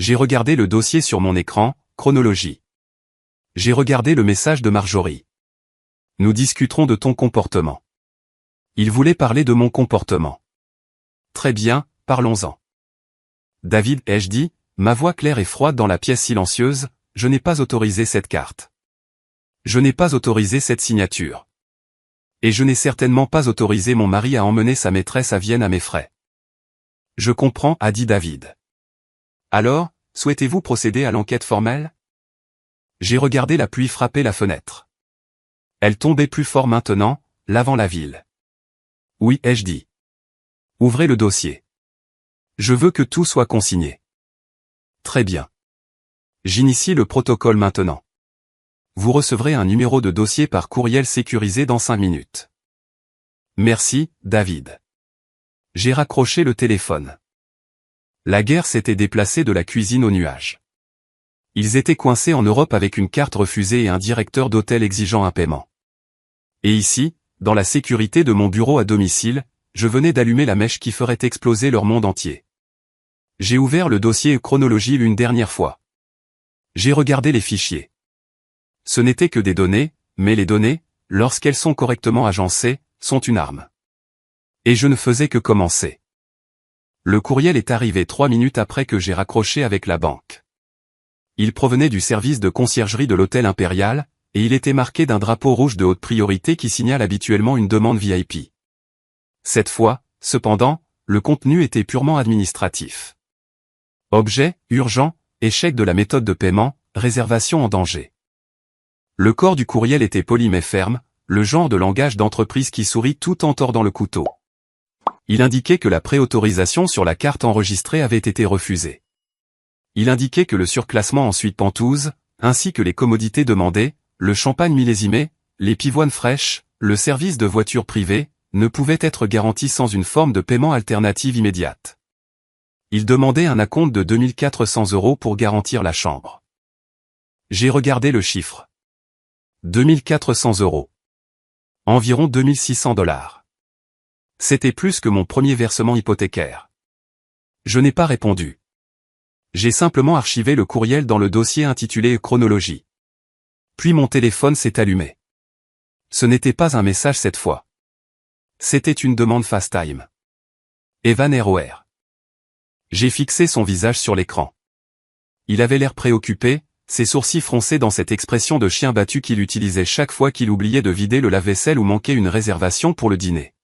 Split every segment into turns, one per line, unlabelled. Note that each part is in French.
J'ai regardé le dossier sur mon écran, chronologie. J'ai regardé le message de Marjorie. Nous discuterons de ton comportement. Il voulait parler de mon comportement. Très bien, parlons-en. David, ai-je dit, ma voix claire et froide dans la pièce silencieuse, je n'ai pas autorisé cette carte. Je n'ai pas autorisé cette signature. Et je n'ai certainement pas autorisé mon mari à emmener sa maîtresse à Vienne à mes frais. Je comprends, a dit David. Alors, souhaitez-vous procéder à l'enquête formelle? J'ai regardé la pluie frapper la fenêtre. Elle tombait plus fort maintenant, lavant la ville. Oui, ai-je dit. Ouvrez le dossier. Je veux que tout soit consigné. Très bien. J'initie le protocole maintenant. Vous recevrez un numéro de dossier par courriel sécurisé dans 5 minutes. Merci, David. J'ai raccroché le téléphone. La guerre s'était déplacée de la cuisine au nuage. Ils étaient coincés en Europe avec une carte refusée et un directeur d'hôtel exigeant un paiement. Et ici, dans la sécurité de mon bureau à domicile, je venais d'allumer la mèche qui ferait exploser leur monde entier. J'ai ouvert le dossier chronologie une dernière fois. J'ai regardé les fichiers. Ce n'étaient que des données, mais les données, lorsqu'elles sont correctement agencées, sont une arme. Et je ne faisais que commencer. Le courriel est arrivé 3 minutes après que j'ai raccroché avec la banque. Il provenait du service de conciergerie de l'hôtel Impérial, et il était marqué d'un drapeau rouge de haute priorité qui signale habituellement une demande VIP. Cette fois, cependant, le contenu était purement administratif. Objet, urgent, échec de la méthode de paiement, réservation en danger. Le corps du courriel était poli mais ferme, le genre de langage d'entreprise qui sourit tout en tordant le couteau. Il indiquait que la préautorisation sur la carte enregistrée avait été refusée. Il indiquait que le surclassement en suite Penthouse, ainsi que les commodités demandées, le champagne millésimé, les pivoines fraîches, le service de voiture privée, ne pouvaient être garantis sans une forme de paiement alternative immédiate. Il demandait un acompte de 2400 € pour garantir la chambre. J'ai regardé le chiffre. 2400 €. Environ 2600 $. C'était plus que mon premier versement hypothécaire. Je n'ai pas répondu. J'ai simplement archivé le courriel dans le dossier intitulé Chronologie. Puis mon téléphone s'est allumé. Ce n'était pas un message cette fois. C'était une demande FaceTime. Evan ROR. J'ai fixé son visage sur l'écran. Il avait l'air préoccupé, ses sourcils froncés dans cette expression de chien battu qu'il utilisait chaque fois qu'il oubliait de vider le lave-vaisselle ou manquait une réservation pour le dîner.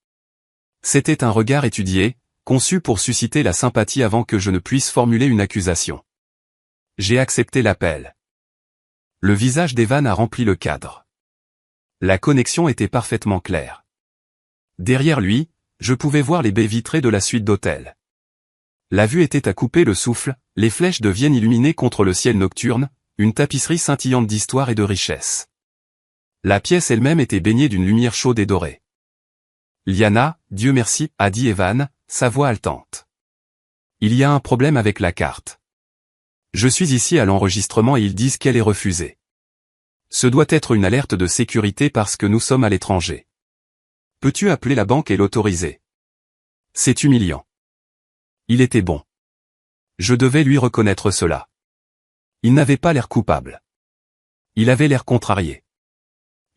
C'était un regard étudié, conçu pour susciter la sympathie avant que je ne puisse formuler une accusation. J'ai accepté l'appel. Le visage d'Evan a rempli le cadre. La connexion était parfaitement claire. Derrière lui, je pouvais voir les baies vitrées de la suite d'hôtel. La vue était à couper le souffle, les flèches de Vienne illuminées contre le ciel nocturne, une tapisserie scintillante d'histoire et de richesse. La pièce elle-même était baignée d'une lumière chaude et dorée. Liana, Dieu merci, a dit Evan, sa voix haletante. Il y a un problème avec la carte. Je suis ici à l'enregistrement et ils disent qu'elle est refusée. Ce doit être une alerte de sécurité parce que nous sommes à l'étranger. Peux-tu appeler la banque et l'autoriser? C'est humiliant. Il était bon. Je devais lui reconnaître cela. Il n'avait pas l'air coupable. Il avait l'air contrarié.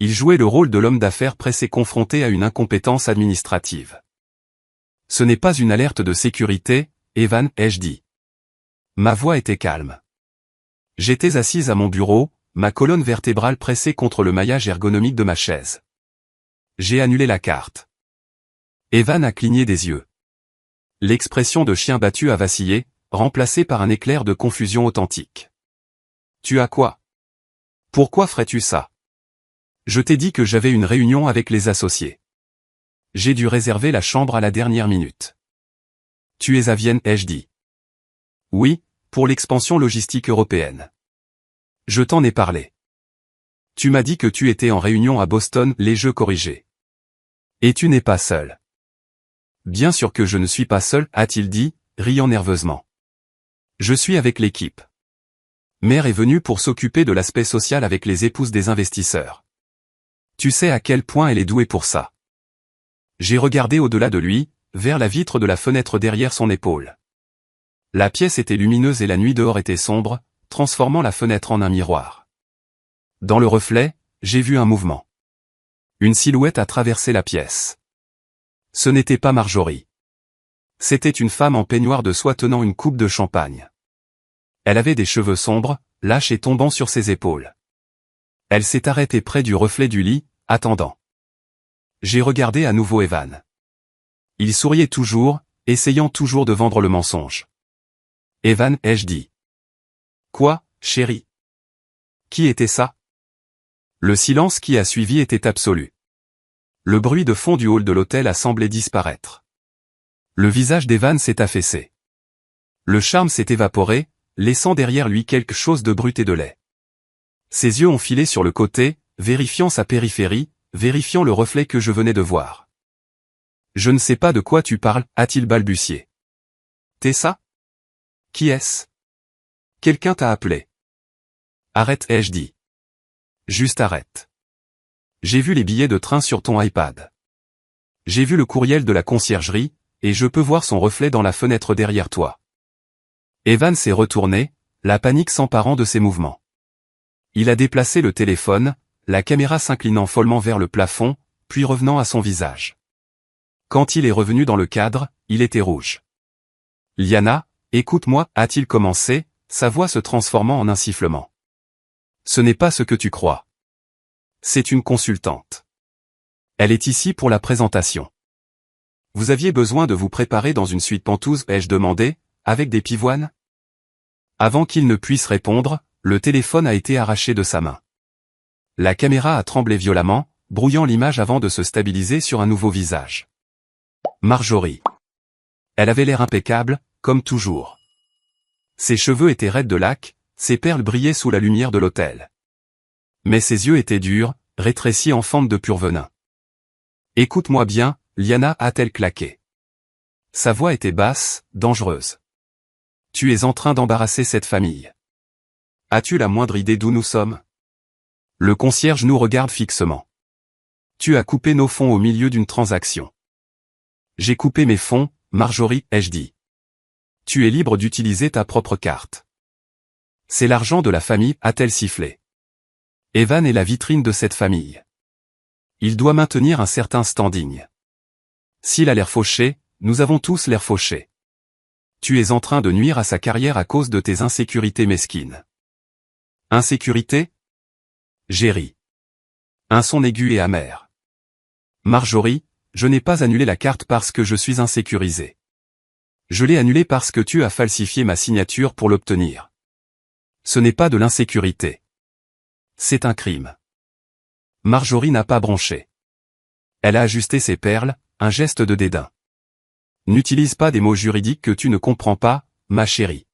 Il jouait le rôle de l'homme d'affaires pressé confronté à une incompétence administrative. Ce n'est pas une alerte de sécurité, Evan, ai-je dit. Ma voix était calme. J'étais assise à mon bureau, ma colonne vertébrale pressée contre le maillage ergonomique de ma chaise. J'ai annulé la carte. Evan a cligné des yeux. L'expression de chien battu a vacillé, remplacée par un éclair de confusion authentique. Tu as quoi? Pourquoi ferais-tu ça? Je t'ai dit que j'avais une réunion avec les associés. J'ai dû réserver la chambre à la dernière minute. Tu es à Vienne, ai-je dit. Oui, pour l'expansion logistique européenne. Je t'en ai parlé. Tu m'as dit que tu étais en réunion à Boston, les jeux corrigés. Et tu n'es pas seul. Bien sûr que je ne suis pas seul, a-t-il dit, riant nerveusement. Je suis avec l'équipe. Mère est venue pour s'occuper de l'aspect social avec les épouses des investisseurs. Tu sais à quel point elle est douée pour ça. J'ai regardé au-delà de lui, vers la vitre de la fenêtre derrière son épaule. La pièce était lumineuse et la nuit dehors était sombre, transformant la fenêtre en un miroir. Dans le reflet, j'ai vu un mouvement. Une silhouette a traversé la pièce. Ce n'était pas Marjorie. C'était une femme en peignoir de soie tenant une coupe de champagne. Elle avait des cheveux sombres, lâches et tombant sur ses épaules. Elle s'est arrêtée près du reflet du lit, attendant. J'ai regardé à nouveau Evan. Il souriait toujours, essayant toujours de vendre le mensonge. Evan, ai-je dit. Quoi, chérie? Qui était ça? Le silence qui a suivi était absolu. Le bruit de fond du hall de l'hôtel a semblé disparaître. Le visage d'Evan s'est affaissé. Le charme s'est évaporé, laissant derrière lui quelque chose de brut et de laid. Ses yeux ont filé sur le côté, vérifiant sa périphérie, vérifiant le reflet que je venais de voir. Je ne sais pas de quoi tu parles, a-t-il balbutié. T'es ça? Qui est-ce? Quelqu'un t'a appelé. Arrête, ai-je dit. Juste arrête. J'ai vu les billets de train sur ton iPad. J'ai vu le courriel de la conciergerie, et je peux voir son reflet dans la fenêtre derrière toi. Evan s'est retourné, la panique s'emparant de ses mouvements. Il a déplacé le téléphone, la caméra s'inclinant follement vers le plafond, puis revenant à son visage. Quand il est revenu dans le cadre, il était rouge. Liana, écoute-moi, a-t-il commencé, sa voix se transformant en un sifflement. Ce n'est pas ce que tu crois. C'est une consultante. Elle est ici pour la présentation. Vous aviez besoin de vous préparer dans une suite pentouse, ai-je demandé, avec des pivoines? Avant qu'il ne puisse répondre, le téléphone a été arraché de sa main. La caméra a tremblé violemment, brouillant l'image avant de se stabiliser sur un nouveau visage. Marjorie. Elle avait l'air impeccable, comme toujours. Ses cheveux étaient raides de laque, ses perles brillaient sous la lumière de l'hôtel. Mais ses yeux étaient durs, rétrécis en forme de pur venin. Écoute-moi bien, Liana, a-t-elle claqué. Sa voix était basse, dangereuse. Tu es en train d'embarrasser cette famille. As-tu la moindre idée d'où nous sommes? Le concierge nous regarde fixement. Tu as coupé nos fonds au milieu d'une transaction. J'ai coupé mes fonds, Marjorie, ai-je dit. Tu es libre d'utiliser ta propre carte. C'est l'argent de la famille, a-t-elle sifflé. Evan est la vitrine de cette famille. Il doit maintenir un certain standing. S'il a l'air fauché, nous avons tous l'air fauchés. Tu es en train de nuire à sa carrière à cause de tes insécurités mesquines. Insécurité? J'ai ri. Un son aigu et amer. Marjorie, je n'ai pas annulé la carte parce que je suis insécurisé. Je l'ai annulée parce que tu as falsifié ma signature pour l'obtenir. Ce n'est pas de l'insécurité. C'est un crime. Marjorie n'a pas bronché. Elle a ajusté ses perles, un geste de dédain. N'utilise pas des mots juridiques que tu ne comprends pas, ma chérie.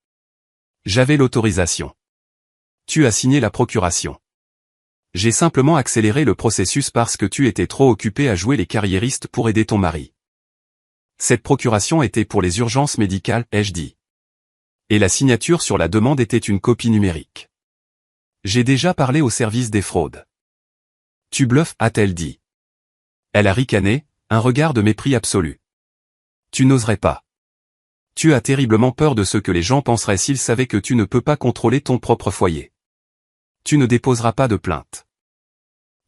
J'avais l'autorisation. Tu as signé la procuration. J'ai simplement accéléré le processus parce que tu étais trop occupé à jouer les carriéristes pour aider ton mari. Cette procuration était pour les urgences médicales, ai-je dit. Et la signature sur la demande était une copie numérique. J'ai déjà parlé au service des fraudes. Tu bluffes, a-t-elle dit. Elle a ricané, un regard de mépris absolu. Tu n'oserais pas. Tu as terriblement peur de ce que les gens penseraient s'ils savaient que tu ne peux pas contrôler ton propre foyer. Tu ne déposeras pas de plainte.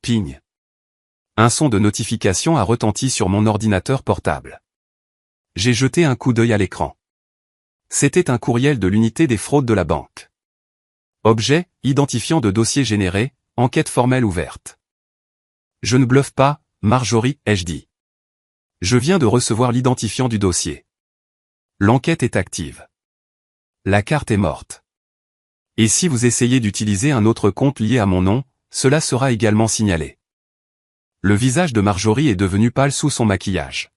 Ping. Un son de notification a retenti sur mon ordinateur portable. J'ai jeté un coup d'œil à l'écran. C'était un courriel de l'unité des fraudes de la banque. Objet, identifiant de dossier généré, enquête formelle ouverte. Je ne bluffe pas, Marjorie, ai-je dit. Je viens de recevoir l'identifiant du dossier. L'enquête est active. La carte est morte. Et si vous essayez d'utiliser un autre compte lié à mon nom, cela sera également signalé. Le visage de Marjorie est devenu pâle sous son maquillage.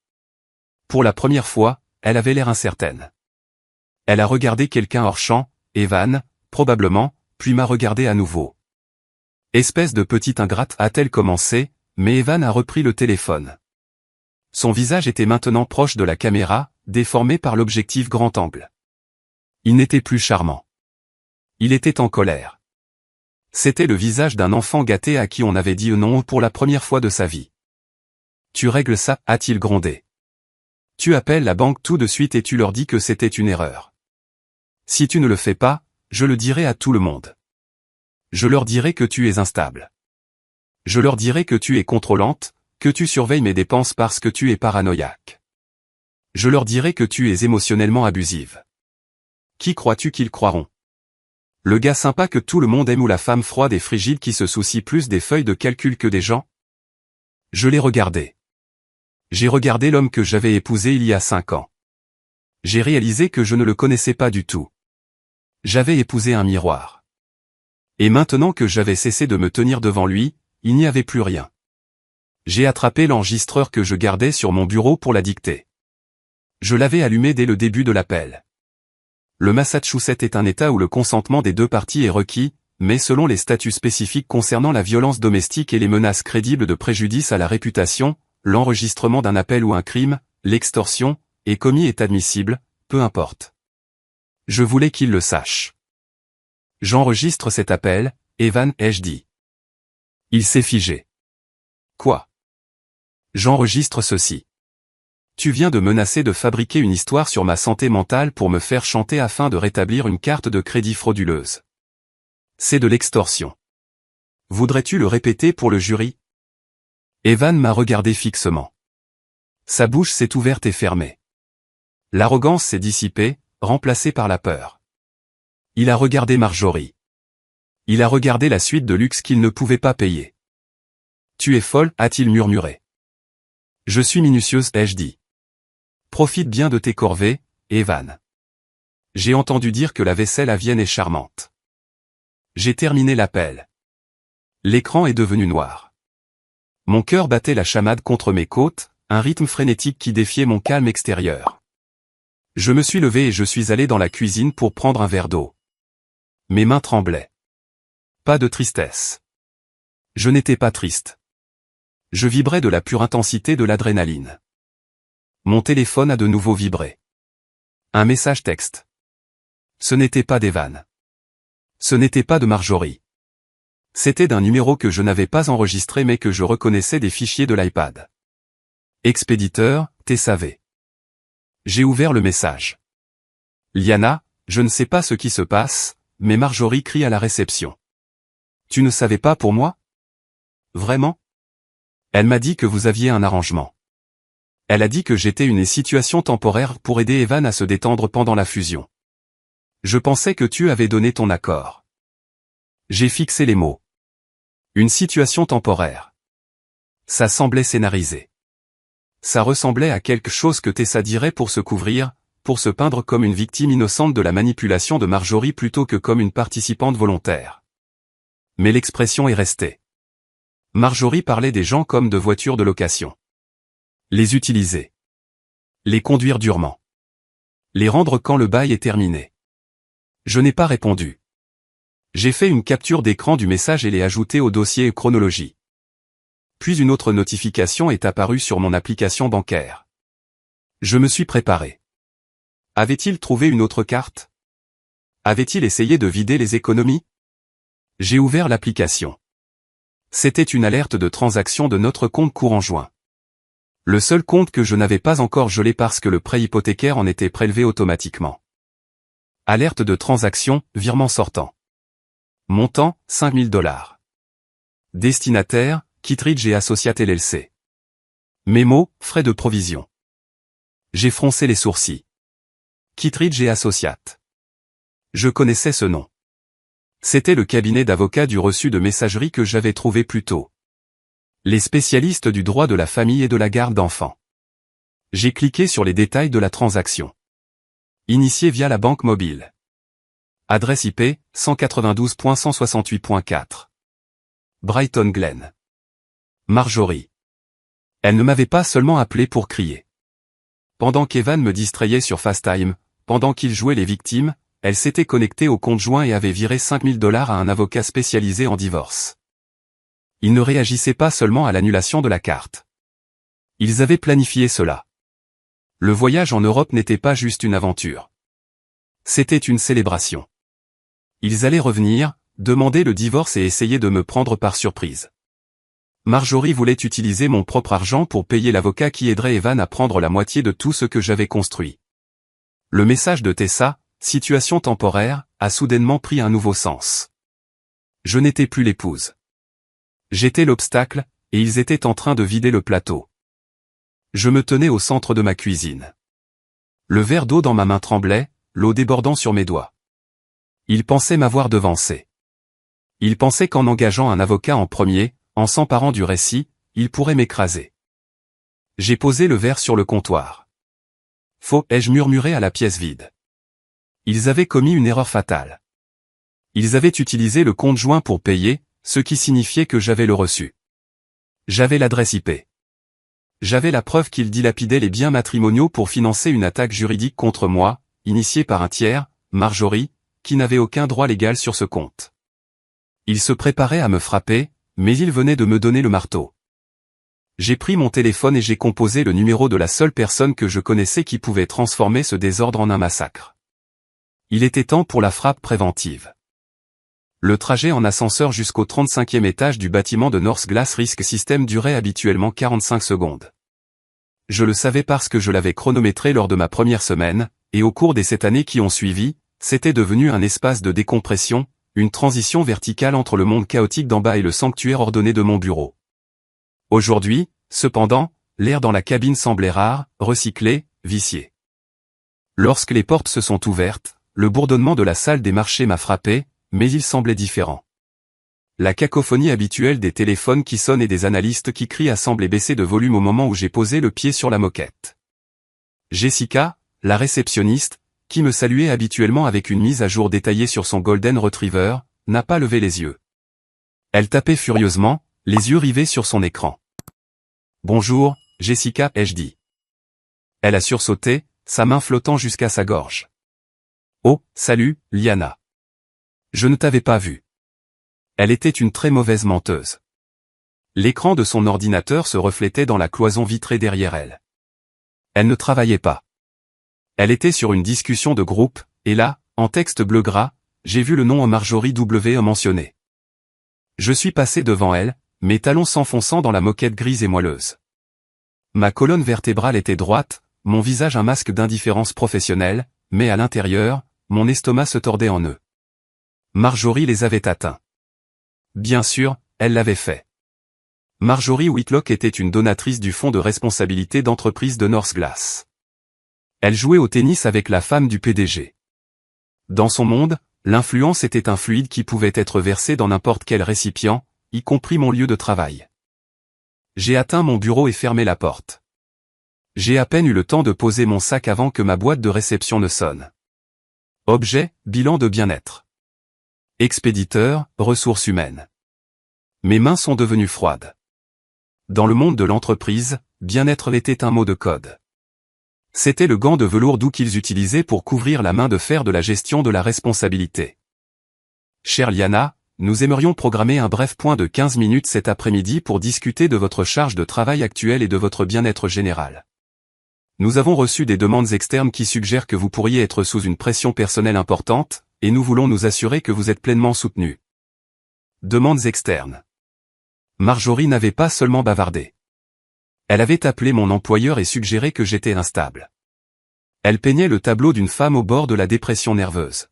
Pour la première fois, elle avait l'air incertaine. Elle a regardé quelqu'un hors champ, Evan, probablement, puis m'a regardé à nouveau. Espèce de petite ingrate, a-t-elle commencé, mais Evan a repris le téléphone. Son visage était maintenant proche de la caméra, déformé par l'objectif grand angle. Il n'était plus charmant. Il était en colère. C'était le visage d'un enfant gâté à qui on avait dit non pour la première fois de sa vie. Tu règles ça, a-t-il grondé. Tu appelles la banque tout de suite et tu leur dis que c'était une erreur. Si tu ne le fais pas, je le dirai à tout le monde. Je leur dirai que tu es instable. Je leur dirai que tu es contrôlante, que tu surveilles mes dépenses parce que tu es paranoïaque. Je leur dirai que tu es émotionnellement abusive. Qui crois-tu qu'ils croiront? Le gars sympa que tout le monde aime ou la femme froide et frigide qui se soucie plus des feuilles de calcul que des gens? Je l'ai regardé. J'ai regardé l'homme que j'avais épousé il y a 5 ans. J'ai réalisé que je ne le connaissais pas du tout. J'avais épousé un miroir. Et maintenant que j'avais cessé de me tenir devant lui, il n'y avait plus rien. J'ai attrapé l'enregistreur que je gardais sur mon bureau pour la dicter. Je l'avais allumé dès le début de l'appel. Le Massachusetts est un État où le consentement des deux parties est requis, mais selon les statuts spécifiques concernant la violence domestique et les menaces crédibles de préjudice à la réputation, l'enregistrement d'un appel ou un crime, l'extorsion, et commis est admissible, peu importe. Je voulais qu'il le sache. J'enregistre cet appel, Evan, ai-je dit. Il s'est figé. Quoi? J'enregistre ceci. Tu viens de menacer de fabriquer une histoire sur ma santé mentale pour me faire chanter afin de rétablir une carte de crédit frauduleuse. C'est de l'extorsion. Voudrais-tu le répéter pour le jury? Evan m'a regardé fixement. Sa bouche s'est ouverte et fermée. L'arrogance s'est dissipée, remplacée par la peur. Il a regardé Marjorie. Il a regardé la suite de luxe qu'il ne pouvait pas payer. Tu es folle, a-t-il murmuré. Je suis minutieuse, ai-je dit. Profite bien de tes corvées, Evan. J'ai entendu dire que la vaisselle à Vienne est charmante. J'ai terminé l'appel. L'écran est devenu noir. Mon cœur battait la chamade contre mes côtes, un rythme frénétique qui défiait mon calme extérieur. Je me suis levé et je suis allé dans la cuisine pour prendre un verre d'eau. Mes mains tremblaient. Pas de tristesse. Je n'étais pas triste. Je vibrais de la pure intensité de l'adrénaline. Mon téléphone a de nouveau vibré. Un message texte. Ce n'était pas d'Evan. Ce n'était pas de Marjorie. C'était d'un numéro que je n'avais pas enregistré mais que je reconnaissais des fichiers de l'iPad. Expéditeur, TSAV. J'ai ouvert le message. Liana, je ne sais pas ce qui se passe, mais Marjorie crie à la réception. Tu ne savais pas pour moi? Vraiment? Elle m'a dit que vous aviez un arrangement. Elle a dit que j'étais une situation temporaire pour aider Evan à se détendre pendant la fusion. Je pensais que tu avais donné ton accord. J'ai fixé les mots. Une situation temporaire. Ça semblait scénarisé. Ça ressemblait à quelque chose que Tessa dirait pour se couvrir, pour se peindre comme une victime innocente de la manipulation de Marjorie plutôt que comme une participante volontaire. Mais l'expression est restée. Marjorie parlait des gens comme de voitures de location. Les utiliser. Les conduire durement. Les rendre quand le bail est terminé. Je n'ai pas répondu. J'ai fait une capture d'écran du message et l'ai ajouté au dossier chronologie. Puis une autre notification est apparue sur mon application bancaire. Je me suis préparé. Avait-il trouvé une autre carte? Avait-il essayé de vider les économies? J'ai ouvert l'application. C'était une alerte de transaction de notre compte courant joint. Le seul compte que je n'avais pas encore gelé parce que le prêt hypothécaire en était prélevé automatiquement. Alerte de transaction, virement sortant. Montant, $5 000. Destinataire, Kittredge et Associates LLC. Mémo, frais de provision. J'ai froncé les sourcils. Kittredge et Associates. Je connaissais ce nom. C'était le cabinet d'avocats du reçu de messagerie que j'avais trouvé plus tôt. Les spécialistes du droit de la famille et de la garde d'enfants. J'ai cliqué sur les détails de la transaction. Initié via la banque mobile. Adresse IP, 192.168.4. Brighton Glen. Marjorie. Elle ne m'avait pas seulement appelé pour crier. Pendant qu'Evan me distrayait sur FaceTime, pendant qu'il jouait les victimes, elle s'était connectée au compte joint et avait viré $5 000 à un avocat spécialisé en divorce. Ils ne réagissaient pas seulement à l'annulation de la carte. Ils avaient planifié cela. Le voyage en Europe n'était pas juste une aventure. C'était une célébration. Ils allaient revenir, demander le divorce et essayer de me prendre par surprise. Marjorie voulait utiliser mon propre argent pour payer l'avocat qui aiderait Evan à prendre la moitié de tout ce que j'avais construit. Le message de Tessa, situation temporaire, a soudainement pris un nouveau sens. Je n'étais plus l'épouse. J'étais l'obstacle, et ils étaient en train de vider le plateau. Je me tenais au centre de ma cuisine. Le verre d'eau dans ma main tremblait, l'eau débordant sur mes doigts. Ils pensaient m'avoir devancé. Ils pensaient qu'en engageant un avocat en premier, en s'emparant du récit, ils pourraient m'écraser. J'ai posé le verre sur le comptoir. Faux, ai-je murmuré à la pièce vide. Ils avaient commis une erreur fatale. Ils avaient utilisé le compte joint pour payer, ce qui signifiait que j'avais le reçu. J'avais l'adresse IP. J'avais la preuve qu'ils dilapidaient les biens matrimoniaux pour financer une attaque juridique contre moi, initiée par un tiers, Marjorie, qui n'avait aucun droit légal sur ce compte. Ils se préparaient à me frapper, mais ils venaient de me donner le marteau. J'ai pris mon téléphone et j'ai composé le numéro de la seule personne que je connaissais qui pouvait transformer ce désordre en un massacre. Il était temps pour la frappe préventive. Le trajet en ascenseur jusqu'au 35e étage du bâtiment de North Glass Risk System durait habituellement 45 secondes. Je le savais parce que je l'avais chronométré lors de ma première semaine, et au cours des 7 années qui ont suivi, c'était devenu un espace de décompression, une transition verticale entre le monde chaotique d'en bas et le sanctuaire ordonné de mon bureau. Aujourd'hui, cependant, l'air dans la cabine semblait rare, recyclé, vicié. Lorsque les portes se sont ouvertes, le bourdonnement de la salle des marchés m'a frappé, mais il semblait différent. La cacophonie habituelle des téléphones qui sonnent et des analystes qui crient a semblé baisser de volume au moment où j'ai posé le pied sur la moquette. Jessica, la réceptionniste, qui me saluait habituellement avec une mise à jour détaillée sur son Golden Retriever, n'a pas levé les yeux. Elle tapait furieusement, les yeux rivés sur son écran. « Bonjour, Jessica, ai-je dit. » Elle a sursauté, sa main flottant jusqu'à sa gorge. « Oh, salut, Liana. Je ne t'avais pas vu. » Elle était une très mauvaise menteuse. L'écran de son ordinateur se reflétait dans la cloison vitrée derrière elle. Elle ne travaillait pas. Elle était sur une discussion de groupe, et là, en texte bleu gras, j'ai vu le nom Marjorie W. mentionné. Je suis passé devant elle, mes talons s'enfonçant dans la moquette grise et moelleuse. Ma colonne vertébrale était droite, mon visage un masque d'indifférence professionnelle, mais à l'intérieur, mon estomac se tordait en nœuds. Marjorie les avait atteints. Bien sûr, elle l'avait fait. Marjorie Whitlock était une donatrice du fonds de responsabilité d'entreprise de North Glass. Elle jouait au tennis avec la femme du PDG. Dans son monde, l'influence était un fluide qui pouvait être versé dans n'importe quel récipient, y compris mon lieu de travail. J'ai atteint mon bureau et fermé la porte. J'ai à peine eu le temps de poser mon sac avant que ma boîte de réception ne sonne. Objet, bilan de bien-être. Expéditeur, ressources humaines. Mes mains sont devenues froides. Dans le monde de l'entreprise, bien-être était un mot de code. C'était le gant de velours doux qu'ils utilisaient pour couvrir la main de fer de la gestion de la responsabilité. Chère Liana, nous aimerions programmer un bref point de 15 minutes cet après-midi pour discuter de votre charge de travail actuelle et de votre bien-être général. Nous avons reçu des demandes externes qui suggèrent que vous pourriez être sous une pression personnelle importante, et nous voulons nous assurer que vous êtes pleinement soutenu. Demandes externes. Marjorie n'avait pas seulement bavardé. Elle avait appelé mon employeur et suggéré que j'étais instable. Elle peignait le tableau d'une femme au bord de la dépression nerveuse.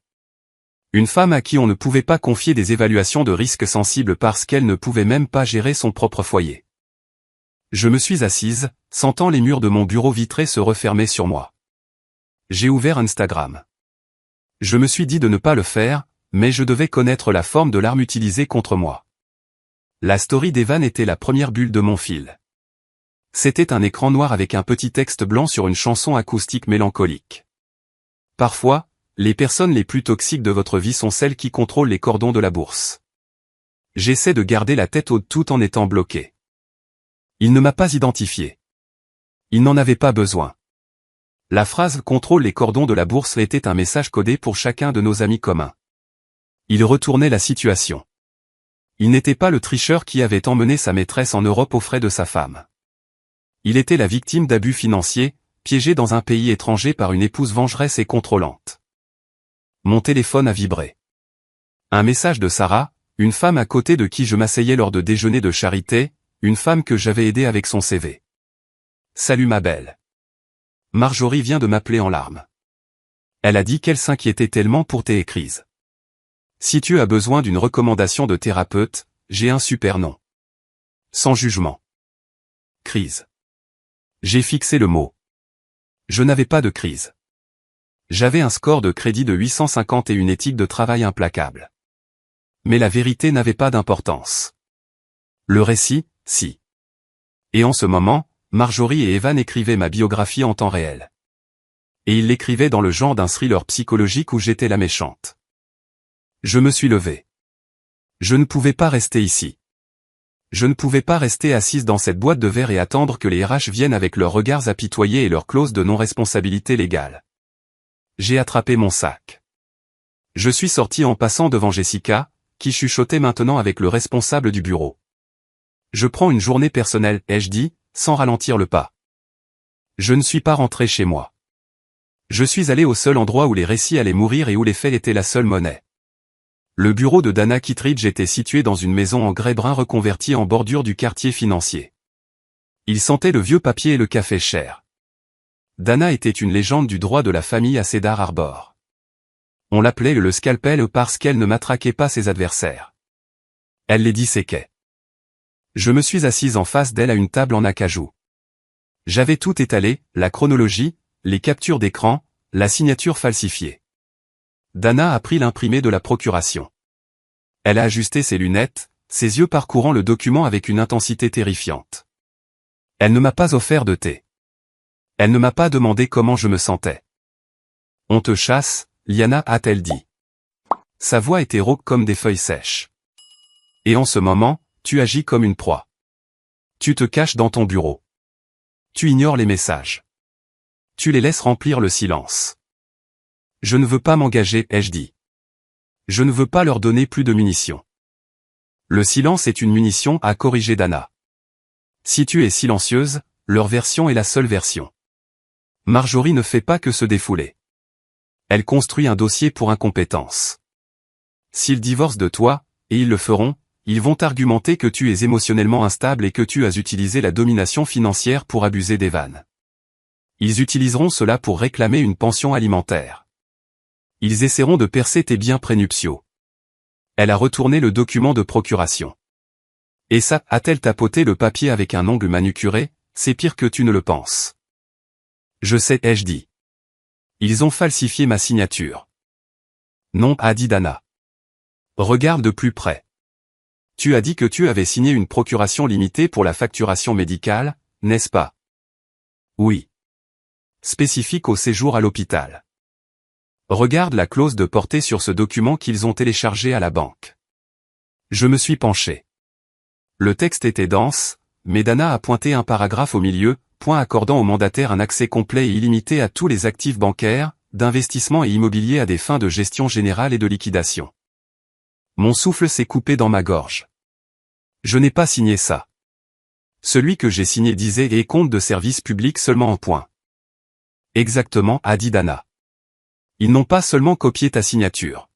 Une femme à qui on ne pouvait pas confier des évaluations de risques sensibles parce qu'elle ne pouvait même pas gérer son propre foyer. Je me suis assise, sentant les murs de mon bureau vitré se refermer sur moi. J'ai ouvert Instagram. Je me suis dit de ne pas le faire, mais je devais connaître la forme de l'arme utilisée contre moi. La story d'Evan était la première bulle de mon fil. C'était un écran noir avec un petit texte blanc sur une chanson acoustique mélancolique. Parfois, les personnes les plus toxiques de votre vie sont celles qui contrôlent les cordons de la bourse. J'essaie de garder la tête haute tout en étant bloqué. Il ne m'a pas identifié. Il n'en avait pas besoin. La phrase « contrôle les cordons de la bourse » était un message codé pour chacun de nos amis communs. Il retournait la situation. Il n'était pas le tricheur qui avait emmené sa maîtresse en Europe aux frais de sa femme. Il était la victime d'abus financiers, piégé dans un pays étranger par une épouse vengeresse et contrôlante. Mon téléphone a vibré. Un message de Sarah, une femme à côté de qui je m'asseyais lors de déjeuners de charité, une femme que j'avais aidée avec son CV. « Salut ma belle. Marjorie vient de m'appeler en larmes. Elle a dit qu'elle s'inquiétait tellement pour tes crises. Si tu as besoin d'une recommandation de thérapeute, j'ai un super nom. Sans jugement. Crise. J'ai fixé le mot. Je n'avais pas de crise. J'avais un score de crédit de 850 et une éthique de travail implacable. Mais la vérité n'avait pas d'importance. Le récit, si. Et en ce moment, Marjorie et Evan écrivaient ma biographie en temps réel. Et ils l'écrivaient dans le genre d'un thriller psychologique où j'étais la méchante. Je me suis levé. Je ne pouvais pas rester ici. Je ne pouvais pas rester assise dans cette boîte de verre et attendre que les RH viennent avec leurs regards apitoyés et leurs clauses de non-responsabilité légale. J'ai attrapé mon sac. Je suis sorti en passant devant Jessica, qui chuchotait maintenant avec le responsable du bureau. Je prends une journée personnelle, ai-je dit, sans ralentir le pas. Je ne suis pas rentré chez moi. Je suis allé au seul endroit où les récits allaient mourir et où les faits étaient la seule monnaie. Le bureau de Dana Kittredge était situé dans une maison en grès brun reconvertie en bordure du quartier financier. Il sentait le vieux papier et le café cher. Dana était une légende du droit de la famille à Cedar Harbor. On l'appelait le scalpel parce qu'elle ne matraquait pas ses adversaires. Elle les disséquait. Je me suis assise en face d'elle à une table en acajou. J'avais tout étalé, la chronologie, les captures d'écran, la signature falsifiée. Dana a pris l'imprimé de la procuration. Elle a ajusté ses lunettes, ses yeux parcourant le document avec une intensité terrifiante. Elle ne m'a pas offert de thé. Elle ne m'a pas demandé comment je me sentais. On te chasse, Liana, a-t-elle dit. Sa voix était rauque comme des feuilles sèches. Et en ce moment, tu agis comme une proie. Tu te caches dans ton bureau. Tu ignores les messages. Tu les laisses remplir le silence. Je ne veux pas m'engager, ai-je dit. Je ne veux pas leur donner plus de munitions. Le silence est une munition, a corrigé Dana. Si tu es silencieuse, leur version est la seule version. Marjorie ne fait pas que se défouler. Elle construit un dossier pour incompétence. S'ils divorcent de toi, et ils le feront, ils vont argumenter que tu es émotionnellement instable et que tu as utilisé la domination financière pour abuser d'Evan. Ils utiliseront cela pour réclamer une pension alimentaire. Ils essaieront de percer tes biens prénuptiaux. Elle a retourné le document de procuration. Et ça, a-t-elle tapoté le papier avec un ongle manucuré, c'est pire que tu ne le penses. Je sais, ai-je dit. Ils ont falsifié ma signature. Non, a dit Dana. Regarde de plus près. Tu as dit que tu avais signé une procuration limitée pour la facturation médicale, n'est-ce pas? Oui. Spécifique au séjour à l'hôpital. Regarde la clause de portée sur ce document qu'ils ont téléchargé à la banque. Je me suis penché. Le texte était dense, mais Dana a pointé un paragraphe au milieu, point accordant au mandataire un accès complet et illimité à tous les actifs bancaires, d'investissement et immobiliers à des fins de gestion générale et de liquidation. Mon souffle s'est coupé dans ma gorge. Je n'ai pas signé ça. Celui que j'ai signé disait « et compte de service public seulement en point ». Exactement, a dit Dana. Ils n'ont pas seulement copié ta signature.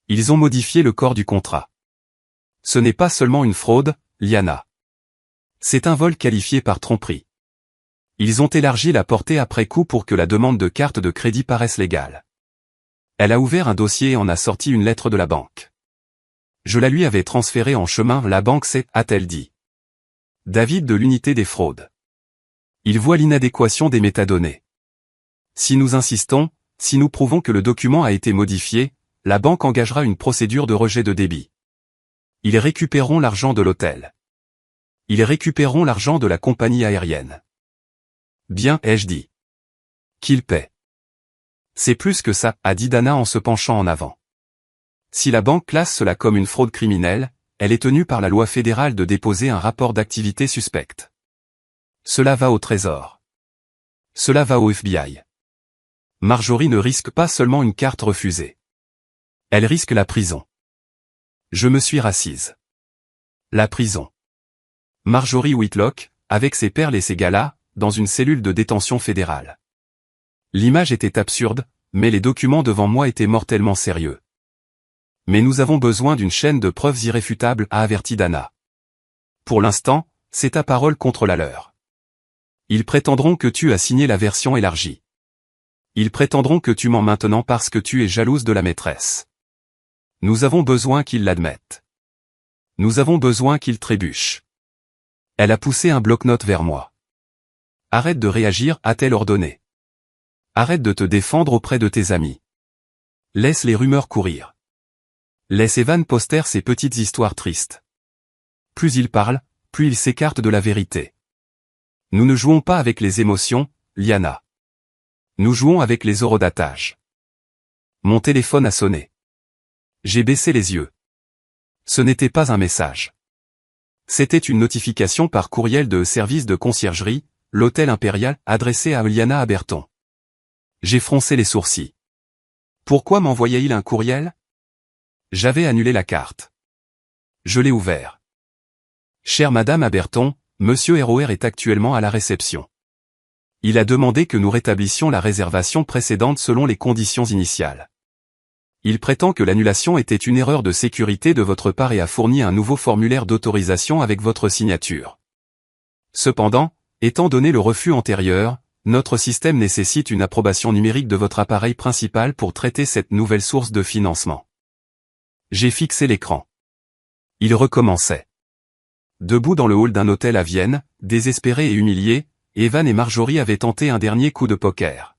Ils ont modifié le corps du contrat. Ce n'est pas seulement une fraude, Liana. C'est un vol qualifié par tromperie. Ils ont élargi la portée après coup pour que la demande de carte de crédit paraisse légale. Elle a ouvert un dossier et en a sorti une lettre de la banque. Je la lui avais transférée en chemin, la banque sait, a-t-elle dit. David de l'unité des fraudes. Il voit l'inadéquation des métadonnées. Si nous insistons, si nous prouvons que le document a été modifié, la banque engagera une procédure de rejet de débit. Ils récupéreront l'argent de l'hôtel. Ils récupéreront l'argent de la compagnie aérienne. Bien, ai-je dit. Qu'ils paient. C'est plus que ça, a dit Dana en se penchant en avant. Si la banque classe cela comme une fraude criminelle, elle est tenue par la loi fédérale de déposer un rapport d'activité suspecte. Cela va au Trésor. Cela va au FBI. Marjorie ne risque pas seulement une carte refusée. Elle risque la prison. Je me suis rassise. La prison. Marjorie Whitlock, avec ses perles et ses galas, dans une cellule de détention fédérale. L'image était absurde, mais les documents devant moi étaient mortellement sérieux. Mais nous avons besoin d'une chaîne de preuves irréfutables, a averti Dana. Pour l'instant, c'est ta parole contre la leur. Ils prétendront que tu as signé la version élargie. Ils prétendront que tu mens maintenant parce que tu es jalouse de la maîtresse. Nous avons besoin qu'ils l'admettent. Nous avons besoin qu'ils trébuchent. Elle a poussé un bloc-notes vers moi. Arrête de réagir, a-t-elle ordonné. Arrête de te défendre auprès de tes amis. Laisse les rumeurs courir. Laisse Evan poster ses petites histoires tristes. Plus il parle, plus il s'écarte de la vérité. Nous ne jouons pas avec les émotions, Liana. Nous jouons avec les horodatage. Mon téléphone a sonné. J'ai baissé les yeux. Ce n'était pas un message. C'était une notification par courriel de service de conciergerie, l'hôtel impérial, adressé à Liana Aberton. J'ai froncé les sourcils. Pourquoi m'envoyait-il un courriel? J'avais annulé la carte. Je l'ai ouvert. Chère Madame Aberton, Monsieur Héroer est actuellement à la réception. Il a demandé que nous rétablissions la réservation précédente selon les conditions initiales. Il prétend que l'annulation était une erreur de sécurité de votre part et a fourni un nouveau formulaire d'autorisation avec votre signature. Cependant, étant donné le refus antérieur, notre système nécessite une approbation numérique de votre appareil principal pour traiter cette nouvelle source de financement. J'ai fixé l'écran. Il recommençait. Debout dans le hall d'un hôtel à Vienne, désespérés et humiliés, Evan et Marjorie avaient tenté un dernier coup de poker.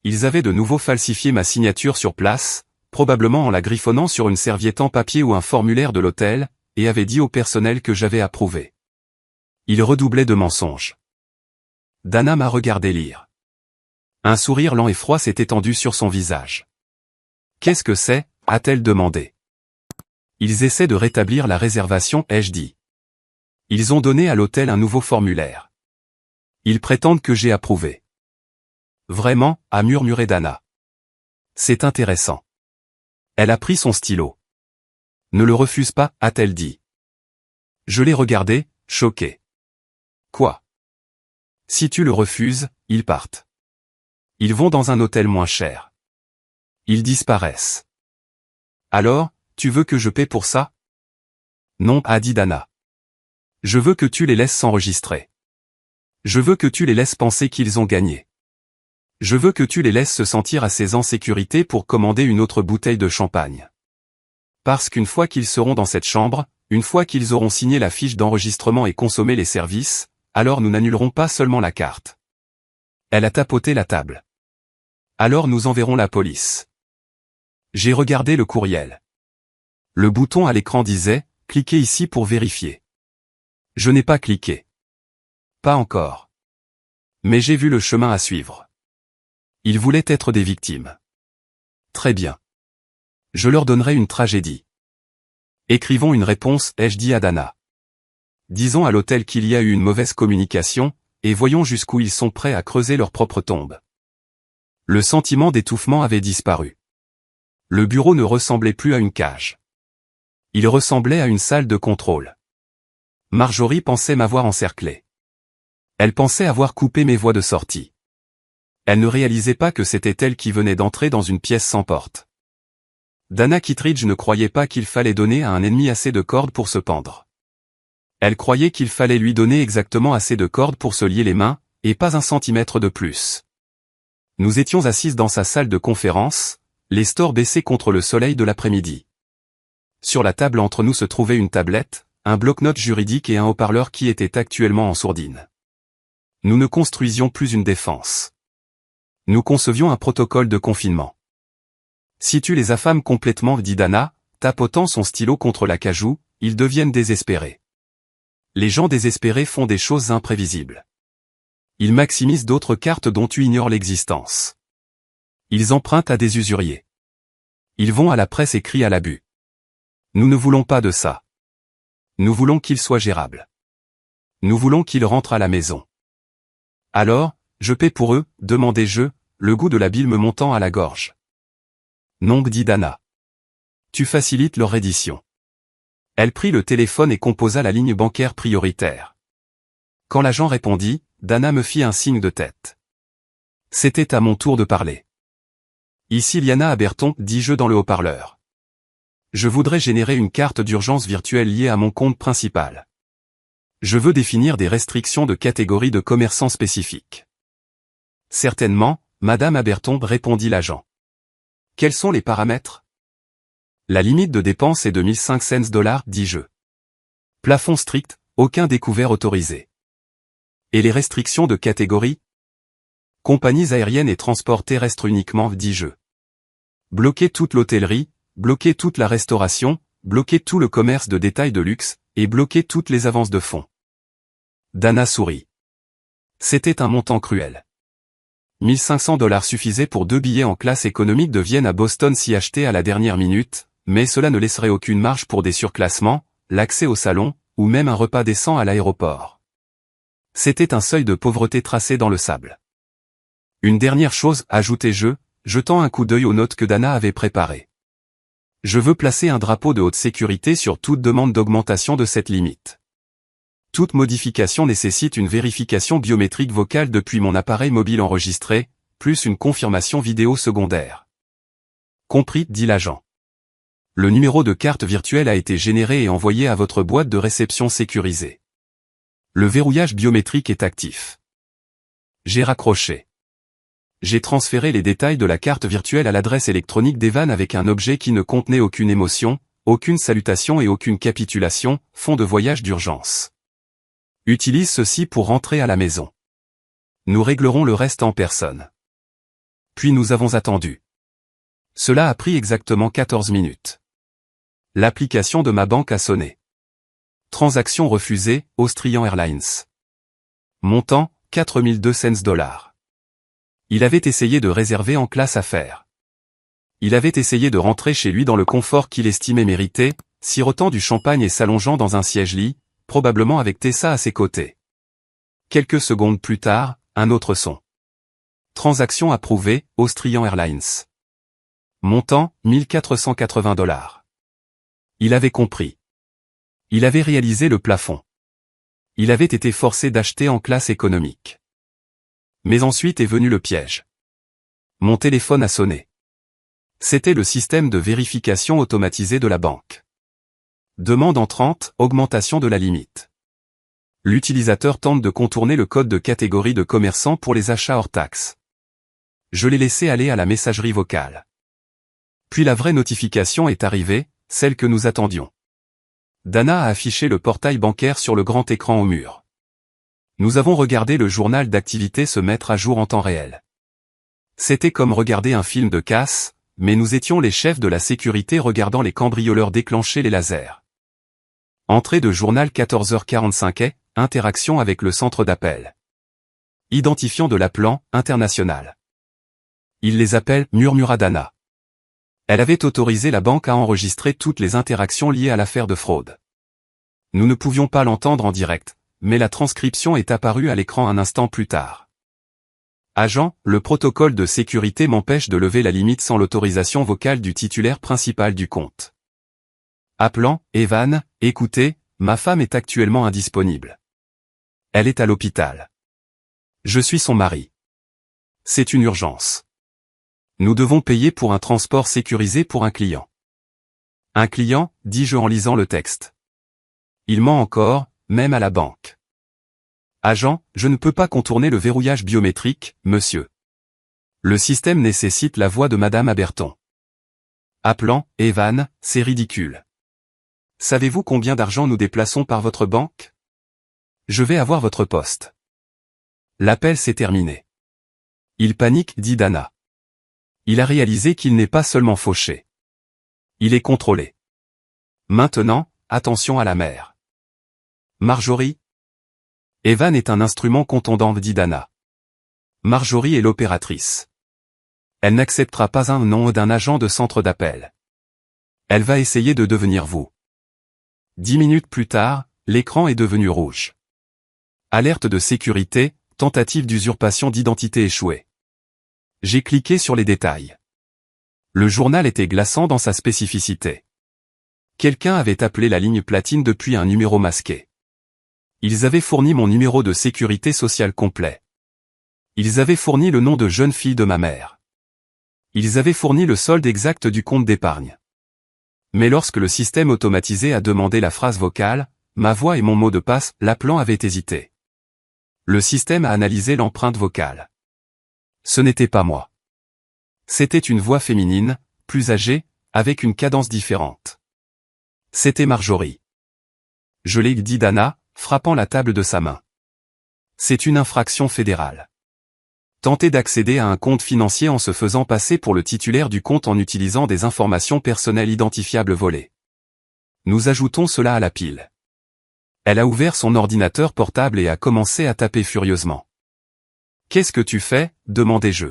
Ils avaient de nouveau falsifié ma signature sur place, probablement en la griffonnant sur une serviette en papier ou un formulaire de l'hôtel, et avaient dit au personnel que j'avais approuvé. Ils redoublaient de mensonges. Dana m'a regardé lire. Un sourire lent et froid s'est étendu sur son visage. « Qu'est-ce que c'est » a-t-elle demandé. « Ils essaient de rétablir la réservation, ai-je dit. Ils ont donné à l'hôtel un nouveau formulaire. Ils prétendent que j'ai approuvé. » Vraiment, a murmuré Dana. C'est intéressant. Elle a pris son stylo. Ne le refuse pas, a-t-elle dit. Je l'ai regardé, choqué. Quoi? Si tu le refuses, ils partent. Ils vont dans un hôtel moins cher. Ils disparaissent. Alors, tu veux que je paie pour ça? Non, a dit Dana. Je veux que tu les laisses s'enregistrer. Je veux que tu les laisses penser qu'ils ont gagné. Je veux que tu les laisses se sentir assez en sécurité pour commander une autre bouteille de champagne. Parce qu'une fois qu'ils seront dans cette chambre, une fois qu'ils auront signé la fiche d'enregistrement et consommé les services, alors nous n'annulerons pas seulement la carte. Elle a tapoté la table. Alors nous enverrons la police. J'ai regardé le courriel. Le bouton à l'écran disait « Cliquez ici pour vérifier ». Je n'ai pas cliqué. Pas encore. Mais j'ai vu le chemin à suivre. Ils voulaient être des victimes. Très bien. Je leur donnerai une tragédie. Écrivons une réponse, ai-je dit à Dana. Disons à l'hôtel qu'il y a eu une mauvaise communication, et voyons jusqu'où ils sont prêts à creuser leur propre tombe. Le sentiment d'étouffement avait disparu. Le bureau ne ressemblait plus à une cage. Il ressemblait à une salle de contrôle. Marjorie pensait m'avoir encerclé. Elle pensait avoir coupé mes voies de sortie. Elle ne réalisait pas que c'était elle qui venait d'entrer dans une pièce sans porte. Dana Kittredge ne croyait pas qu'il fallait donner à un ennemi assez de cordes pour se pendre. Elle croyait qu'il fallait lui donner exactement assez de cordes pour se lier les mains, et pas un centimètre de plus. Nous étions assises dans sa salle de conférence, les stores baissés contre le soleil de l'après-midi. Sur la table entre nous se trouvait une tablette, un bloc-notes juridique et un haut-parleur qui était actuellement en sourdine. Nous ne construisions plus une défense. Nous concevions un protocole de confinement. Si tu les affames complètement, dit Dana, tapotant son stylo contre la cajou, ils deviennent désespérés. Les gens désespérés font des choses imprévisibles. Ils maximisent d'autres cartes dont tu ignores l'existence. Ils empruntent à des usuriers. Ils vont à la presse et crient à l'abus. Nous ne voulons pas de ça. Nous voulons qu'ils soient gérables. Nous voulons qu'ils rentrent à la maison. Alors, je paie pour eux, demandai-je, le goût de la bile me montant à la gorge. Non, dit Dana. Tu facilites leur reddition. Elle prit le téléphone et composa la ligne bancaire prioritaire. Quand l'agent répondit, Dana me fit un signe de tête. C'était à mon tour de parler. Ici Liana Aberton, dis-je dans le haut-parleur. Je voudrais générer une carte d'urgence virtuelle liée à mon compte principal. Je veux définir des restrictions de catégorie de commerçants spécifiques. Certainement, Madame Aberton, répondit l'agent. Quels sont les paramètres? La limite de dépense est de 1500 $, dis-je. Plafond strict, aucun découvert autorisé. Et les restrictions de catégorie? Compagnies aériennes et transports terrestres uniquement, dis-je. Bloquer toute l'hôtellerie, bloquer toute la restauration, bloquer tout le commerce de détail de luxe, et bloquer toutes les avances de fonds. Dana sourit. C'était un montant cruel. 1500 $ suffisaient pour 2 billets en classe économique de Vienne à Boston si achetés à la dernière minute, mais cela ne laisserait aucune marge pour des surclassements, l'accès au salon, ou même un repas décent à l'aéroport. C'était un seuil de pauvreté tracé dans le sable. Une dernière chose, ajoutai-je, jetant un coup d'œil aux notes que Dana avait préparées. Je veux placer un drapeau de haute sécurité sur toute demande d'augmentation de cette limite. Toute modification nécessite une vérification biométrique vocale depuis mon appareil mobile enregistré, plus une confirmation vidéo secondaire. Compris, dit l'agent. Le numéro de carte virtuelle a été généré et envoyé à votre boîte de réception sécurisée. Le verrouillage biométrique est actif. J'ai raccroché. J'ai transféré les détails de la carte virtuelle à l'adresse électronique d'Evan avec un objet qui ne contenait aucune émotion, aucune salutation et aucune capitulation, fond de voyage d'urgence. Utilise ceci pour rentrer à la maison. Nous réglerons le reste en personne. Puis nous avons attendu. Cela a pris exactement 14 minutes. L'application de ma banque a sonné. Transaction refusée, Austrian Airlines. Montant, 4200 $. Il avait essayé de réserver en classe affaires. Il avait essayé de rentrer chez lui dans le confort qu'il estimait mériter, sirotant du champagne et s'allongeant dans un siège-lit, probablement avec Tessa à ses côtés. Quelques secondes plus tard, un autre son. Transaction approuvée, Austrian Airlines. Montant, 1480 $. Il avait compris. Il avait réalisé le plafond. Il avait été forcé d'acheter en classe économique. Mais ensuite est venu le piège. Mon téléphone a sonné. C'était le système de vérification automatisé de la banque. Demande entrante, augmentation de la limite. L'utilisateur tente de contourner le code de catégorie de commerçant pour les achats hors taxes. Je l'ai laissé aller à la messagerie vocale. Puis la vraie notification est arrivée, celle que nous attendions. Dana a affiché le portail bancaire sur le grand écran au mur. Nous avons regardé le journal d'activité se mettre à jour en temps réel. C'était comme regarder un film de casse, mais nous étions les chefs de la sécurité regardant les cambrioleurs déclencher les lasers. Entrée de journal 14h45 interaction avec le centre d'appel. Identifiant de l'appelant, international. Il les appelle, murmura Dana. Elle avait autorisé la banque à enregistrer toutes les interactions liées à l'affaire de fraude. Nous ne pouvions pas l'entendre en direct, mais la transcription est apparue à l'écran un instant plus tard. Agent, le protocole de sécurité m'empêche de lever la limite sans l'autorisation vocale du titulaire principal du compte. Appelant, Evan, écoutez, ma femme est actuellement indisponible. Elle est à l'hôpital. Je suis son mari. C'est une urgence. Nous devons payer pour un transport sécurisé pour un client. Un client, dis-je en lisant le texte. Il ment encore, même à la banque. Agent, je ne peux pas contourner le verrouillage biométrique, monsieur. Le système nécessite la voix de Madame Aberton. Appelant, Evan, c'est ridicule. Savez-vous combien d'argent nous déplaçons par votre banque? Je vais avoir votre poste. L'appel s'est terminé. Il panique, dit Dana. Il a réalisé qu'il n'est pas seulement fauché. Il est contrôlé. Maintenant, attention à la mère. Marjorie? Evan est un instrument contondant, dit Dana. Marjorie est l'opératrice. Elle n'acceptera pas un nom d'un agent de centre d'appel. Elle va essayer de devenir vous. 10 minutes plus tard, l'écran est devenu rouge. Alerte de sécurité, tentative d'usurpation d'identité échouée. J'ai cliqué sur les détails. Le journal était glaçant dans sa spécificité. Quelqu'un avait appelé la ligne platine depuis un numéro masqué. Ils avaient fourni mon numéro de sécurité sociale complet. Ils avaient fourni le nom de jeune fille de ma mère. Ils avaient fourni le solde exact du compte d'épargne. Mais lorsque le système automatisé a demandé la phrase vocale, ma voix et mon mot de passe, l'appelant avait hésité. Le système a analysé l'empreinte vocale. Ce n'était pas moi. C'était une voix féminine, plus âgée, avec une cadence différente. C'était Marjorie. Je l'ai dit Dana, frappant la table de sa main. C'est une infraction fédérale. Tenter d'accéder à un compte financier en se faisant passer pour le titulaire du compte en utilisant des informations personnelles identifiables volées. Nous ajoutons cela à la pile. Elle a ouvert son ordinateur portable et a commencé à taper furieusement. « Qu'est-ce que tu fais ?» demandai-je.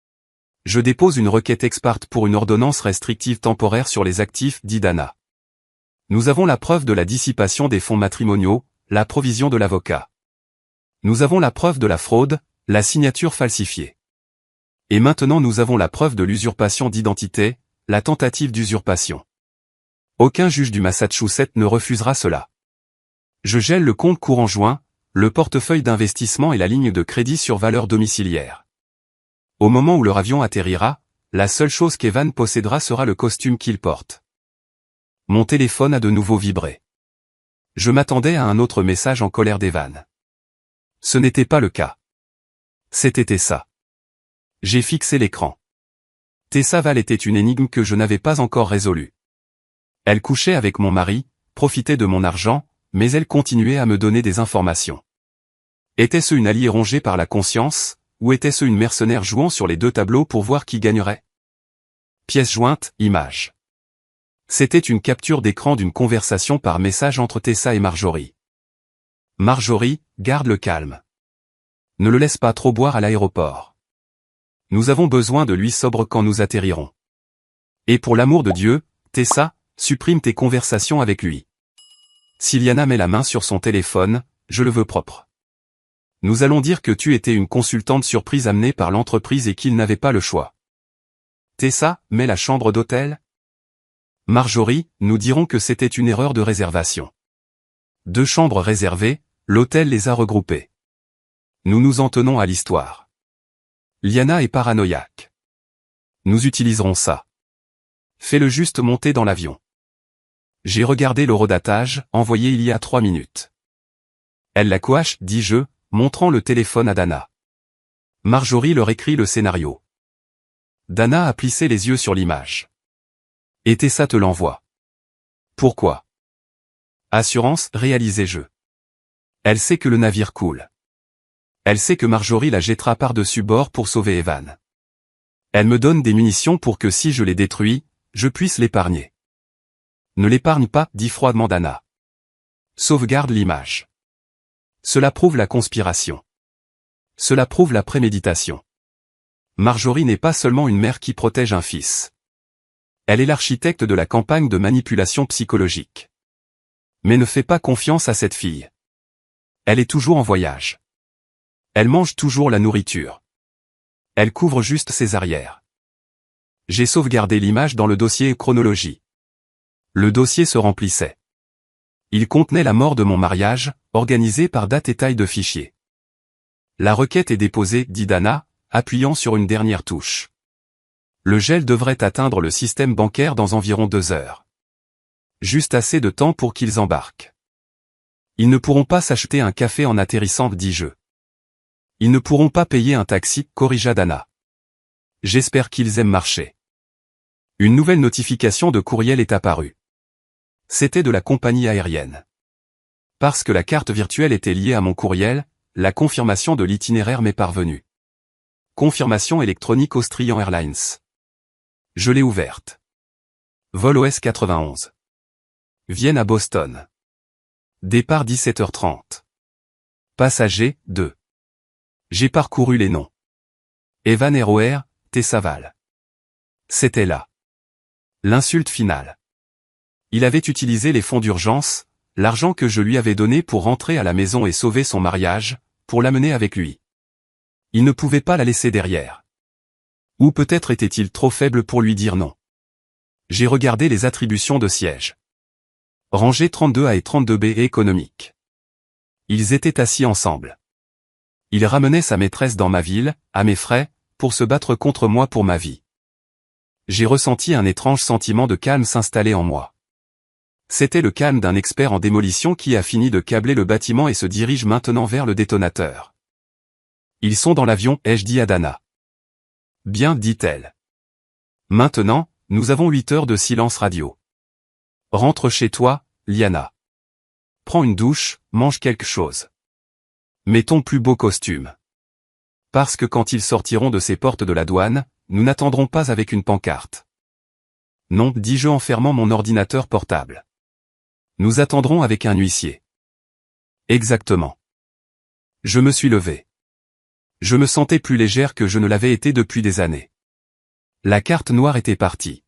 « Je dépose une requête expart pour une ordonnance restrictive temporaire sur les actifs, dit Dana. Nous avons la preuve de la dissipation des fonds matrimoniaux, la provision de l'avocat. Nous avons la preuve de la fraude, la signature falsifiée. Et maintenant nous avons la preuve de l'usurpation d'identité, la tentative d'usurpation. Aucun juge du Massachusetts ne refusera cela. Je gèle le compte courant joint, le portefeuille d'investissement et la ligne de crédit sur valeur domiciliaire. Au moment où leur avion atterrira, la seule chose qu'Evan possédera sera le costume qu'il porte. Mon téléphone a de nouveau vibré. Je m'attendais à un autre message en colère d'Evan. Ce n'était pas le cas. C'était Tessa. J'ai fixé l'écran. Tessa Val était une énigme que je n'avais pas encore résolue. Elle couchait avec mon mari, profitait de mon argent, mais elle continuait à me donner des informations. Était-ce une alliée rongée par la conscience, ou était-ce une mercenaire jouant sur les deux tableaux pour voir qui gagnerait? Pièce jointe, image. C'était une capture d'écran d'une conversation par message entre Tessa et Marjorie. Marjorie, garde le calme. Ne le laisse pas trop boire à l'aéroport. Nous avons besoin de lui sobre quand nous atterrirons. Et pour l'amour de Dieu, Tessa, supprime tes conversations avec lui. Siliana met la main sur son téléphone, je le veux propre. Nous allons dire que tu étais une consultante surprise amenée par l'entreprise et qu'il n'avait pas le choix. Tessa, mets la chambre d'hôtel. Marjorie, nous dirons que c'était une erreur de réservation. 2 chambres réservées, l'hôtel les a regroupées. Nous nous en tenons à l'histoire. Liana est paranoïaque. Nous utiliserons ça. Fais-le juste monter dans l'avion. J'ai regardé l'horodatage, envoyé il y a 3 minutes. Elle la coache, dis-je, montrant le téléphone à Dana. Marjorie leur écrit le scénario. Dana a plissé les yeux sur l'image. Et Tessa te l'envoie. Pourquoi? Assurance, réalisai-je. Elle sait que le navire coule. Elle sait que Marjorie la jettera par-dessus bord pour sauver Evan. Elle me donne des munitions pour que si je les détruis, je puisse l'épargner. Ne l'épargne pas, dit froidement Dana. Sauvegarde l'image. Cela prouve la conspiration. Cela prouve la préméditation. Marjorie n'est pas seulement une mère qui protège un fils. Elle est l'architecte de la campagne de manipulation psychologique. Mais ne fais pas confiance à cette fille. Elle est toujours en voyage. Elle mange toujours la nourriture. Elle couvre juste ses arrières. J'ai sauvegardé l'image dans le dossier chronologie. Le dossier se remplissait. Il contenait la mort de mon mariage, organisé par date et taille de fichier. La requête est déposée, dit Dana, appuyant sur une dernière touche. Le gel devrait atteindre le système bancaire dans environ 2 heures. Juste assez de temps pour qu'ils embarquent. Ils ne pourront pas s'acheter un café en atterrissant, dis-je. Ils ne pourront pas payer un taxi, corrigea Dana. J'espère qu'ils aiment marcher. Une nouvelle notification de courriel est apparue. C'était de la compagnie aérienne. Parce que la carte virtuelle était liée à mon courriel, la confirmation de l'itinéraire m'est parvenue. Confirmation électronique Austrian Airlines. Je l'ai ouverte. Vol OS 91. Vienne à Boston. Départ 17h30. Passager, 2. J'ai parcouru les noms. Evan ROR, Tessa Val. C'était là. L'insulte finale. Il avait utilisé les fonds d'urgence, l'argent que je lui avais donné pour rentrer à la maison et sauver son mariage, pour l'amener avec lui. Il ne pouvait pas la laisser derrière. Ou peut-être était-il trop faible pour lui dire non. J'ai regardé les attributions de siège. Rangées 32A et 32B et économique. Ils étaient assis ensemble. Il ramenait sa maîtresse dans ma ville, à mes frais, pour se battre contre moi pour ma vie. J'ai ressenti un étrange sentiment de calme s'installer en moi. C'était le calme d'un expert en démolition qui a fini de câbler le bâtiment et se dirige maintenant vers le détonateur. Ils sont dans l'avion, ai-je dit à Dana. Bien, dit-elle. Maintenant, nous avons 8 heures de silence radio. Rentre chez toi, Liana. Prends une douche, mange quelque chose. Mets ton plus beau costume. Parce que quand ils sortiront de ces portes de la douane, nous n'attendrons pas avec une pancarte. Non, dis-je en fermant mon ordinateur portable. Nous attendrons avec un huissier. Exactement. Je me suis levé. Je me sentais plus légère que je ne l'avais été depuis des années. La carte noire était partie.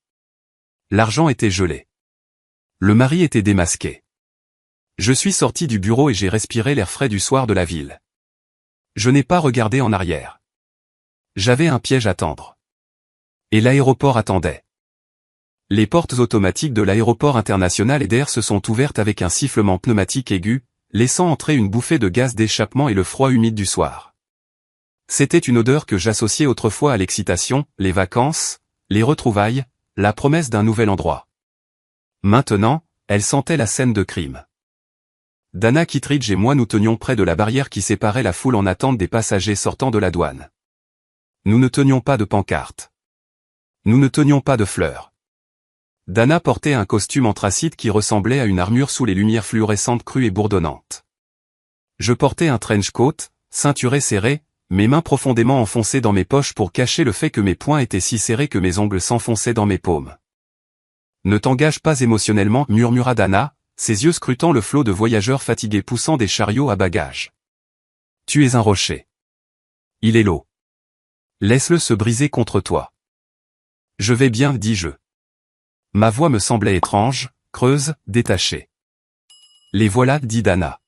L'argent était gelé. Le mari était démasqué. Je suis sorti du bureau et j'ai respiré l'air frais du soir de la ville. Je n'ai pas regardé en arrière. J'avais un piège à tendre. Et l'aéroport attendait. Les portes automatiques de l'aéroport international Eder se sont ouvertes avec un sifflement pneumatique aigu, laissant entrer une bouffée de gaz d'échappement et le froid humide du soir. C'était une odeur que j'associais autrefois à l'excitation, les vacances, les retrouvailles, la promesse d'un nouvel endroit. Maintenant, elle sentait la scène de crime. Dana Kittredge et moi nous tenions près de la barrière qui séparait la foule en attente des passagers sortant de la douane. Nous ne tenions pas de pancarte. Nous ne tenions pas de fleurs. Dana portait un costume anthracite qui ressemblait à une armure sous les lumières fluorescentes crues et bourdonnantes. Je portais un trench coat, ceinturé serré, mes mains profondément enfoncées dans mes poches pour cacher le fait que mes poings étaient si serrés que mes ongles s'enfonçaient dans mes paumes. Ne t'engage pas émotionnellement, murmura Dana, ses yeux scrutant le flot de voyageurs fatigués poussant des chariots à bagages. Tu es un rocher. Il est l'eau. Laisse-le se briser contre toi. Je vais bien, dis-je. Ma voix me semblait étrange, creuse, détachée. Les voilà, dit Dana.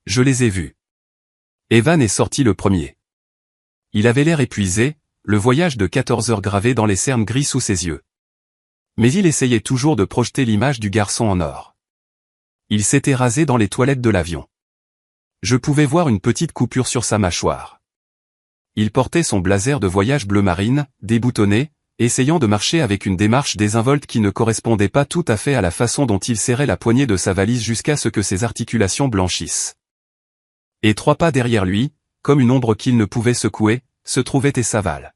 Je les ai vus. Evan est sorti le premier. Il avait l'air épuisé, le voyage de 14 heures gravé dans les cernes gris sous ses yeux. Mais il essayait toujours de projeter l'image du garçon en or. Il s'était rasé dans les toilettes de l'avion. Je pouvais voir une petite coupure sur sa mâchoire. Il portait son blazer de voyage bleu marine, déboutonné, essayant de marcher avec une démarche désinvolte qui ne correspondait pas tout à fait à la façon dont il serrait la poignée de sa valise jusqu'à ce que ses articulations blanchissent. Et 3 pas derrière lui, comme une ombre qu'il ne pouvait secouer, se trouvait Essaval.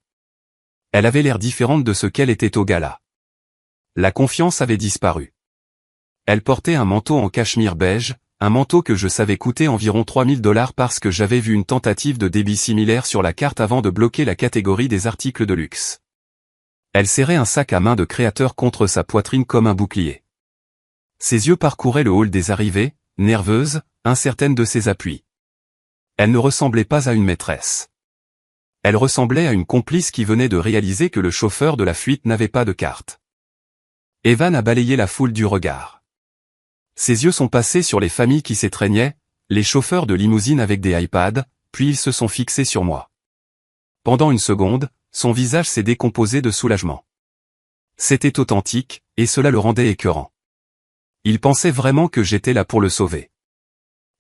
Elle avait l'air différente de ce qu'elle était au gala. La confiance avait disparu. Elle portait un manteau en cachemire beige, un manteau que je savais coûter environ $3000 parce que j'avais vu une tentative de débit similaire sur la carte avant de bloquer la catégorie des articles de luxe. Elle serrait un sac à main de créateur contre sa poitrine comme un bouclier. Ses yeux parcouraient le hall des arrivées, nerveuse, incertaine de ses appuis. Elle ne ressemblait pas à une maîtresse. Elle ressemblait à une complice qui venait de réaliser que le chauffeur de la fuite n'avait pas de carte. Evan a balayé la foule du regard. Ses yeux sont passés sur les familles qui s'étreignaient, les chauffeurs de limousine avec des iPads, puis ils se sont fixés sur moi. Pendant une seconde, son visage s'est décomposé de soulagement. C'était authentique, et cela le rendait écœurant. Il pensait vraiment que j'étais là pour le sauver.